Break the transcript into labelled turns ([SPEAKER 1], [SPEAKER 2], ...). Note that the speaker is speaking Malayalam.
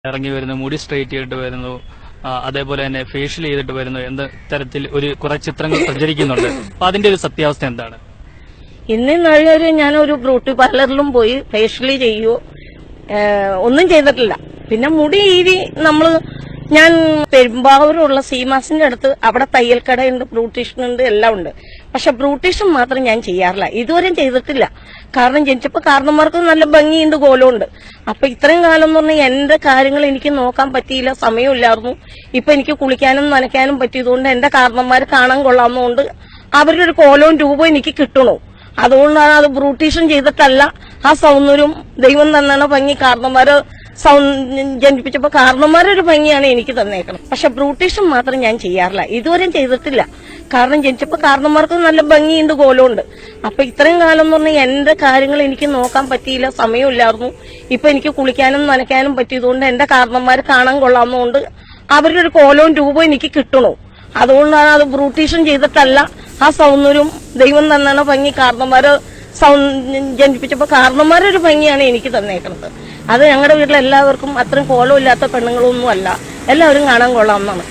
[SPEAKER 1] ഇറങ്ങി വരുന്നു, മുടി സ്ട്രെയിറ്റ് ചെയ്തിട്ട് വരുന്നു, അതേപോലെ തന്നെ ഫേഷ്യൽ ചെയ്തിട്ട് വരുന്നു എന്ന തരത്തിൽ കുറെ ചിത്രങ്ങൾ പ്രചരിക്കുന്നുണ്ട്. അപ്പൊ അതിന്റെ ഒരു സത്യാവസ്ഥ എന്താണ്?
[SPEAKER 2] ഇന്നൊരു ഞാനൊരു ബ്യൂട്ടി പാർലറിലും പോയി ഫേഷ്യലി ചെയ്യുവോ ഒന്നും ചെയ്തിട്ടില്ല. പിന്നെ മുടി ഞാൻ പെരുമ്പാവൂരുള്ള സീമാസിന്റെ അടുത്ത് അവിടെ തയ്യൽക്കടയുണ്ട്, ബ്യൂട്ടീഷ്യനുണ്ട്, എല്ലാം ഉണ്ട്. പക്ഷെ ബ്യൂട്ടീഷ്യൻ മാത്രം ഞാൻ ചെയ്യാറില്ല, ഇതുവരെയും ചെയ്തിട്ടില്ല. കാരണം ജനിച്ചപ്പോ കാരണന്മാർക്ക് നല്ല ഭംഗിയുണ്ട്, കോലമുണ്ട്. അപ്പൊ ഇത്രയും കാലം എന്ന് പറഞ്ഞാൽ എന്റെ കാര്യങ്ങൾ എനിക്ക് നോക്കാൻ പറ്റിയില്ല, സമയമില്ലായിരുന്നു. ഇപ്പൊ എനിക്ക് കുളിക്കാനും നനയ്ക്കാനും പറ്റിയതുകൊണ്ട് എന്റെ കാരണന്മാർ കാണാൻ കൊള്ളാവുന്നതുകൊണ്ട് അവരുടെ ഒരു കോലവും രൂപവും എനിക്ക് കിട്ടണു. അതുകൊണ്ടാണ് അത് ബ്യൂട്ടീഷ്യൻ ചെയ്തിട്ടല്ല, ആ സൗന്ദര്യം ദൈവം തന്നാണ് ഭംഗി. കാരണന്മാര് ജനിപ്പിച്ചപ്പോ കാരണന്മാരൊരു ഭംഗിയാണ് എനിക്ക് തന്നേക്കണം. പക്ഷെ ബ്യൂട്ടീഷ്യൻ മാത്രം ഞാൻ ചെയ്യാറില്ല, ഇതുവരെയും ചെയ്തിട്ടില്ല. കാരണം ജനിച്ചപ്പോ കാരണന്മാർക്ക് നല്ല ഭംഗിയുണ്ട്, കോലമുണ്ട്. അപ്പൊ ഇത്രയും കാലം എന്ന് പറഞ്ഞാൽ എന്റെ കാര്യങ്ങൾ എനിക്ക് നോക്കാൻ പറ്റിയില്ല, സമയമില്ലായിരുന്നു. ഇപ്പൊ എനിക്ക് കുളിക്കാനും നനയ്ക്കാനും പറ്റിയതുകൊണ്ട് എന്റെ കാരണന്മാർ കാണാൻ കൊള്ളാവുന്നതുകൊണ്ട് അവരുടെ ഒരു കോലവും രൂപവും എനിക്ക് കിട്ടണു. അതുകൊണ്ടാണ് അത് ബ്യൂട്ടീഷ്യൻ ചെയ്തിട്ടല്ല, ആ സൗന്ദര്യം ദൈവം തന്നാണ് ഭംഗി. കാരണന്മാര് ജനിപ്പിച്ചപ്പോ കാരണന്മാരൊരു ഭംഗിയാണ് എനിക്ക് തന്നേക്കുന്നത്. അത് ഞങ്ങളുടെ വീട്ടിലെല്ലാവർക്കും അത്രയും കോലമില്ലാത്ത പെണ്ണുങ്ങളൊന്നും അല്ല, എല്ലാവരും കാണാൻ കൊള്ളാവുന്നതാണ്.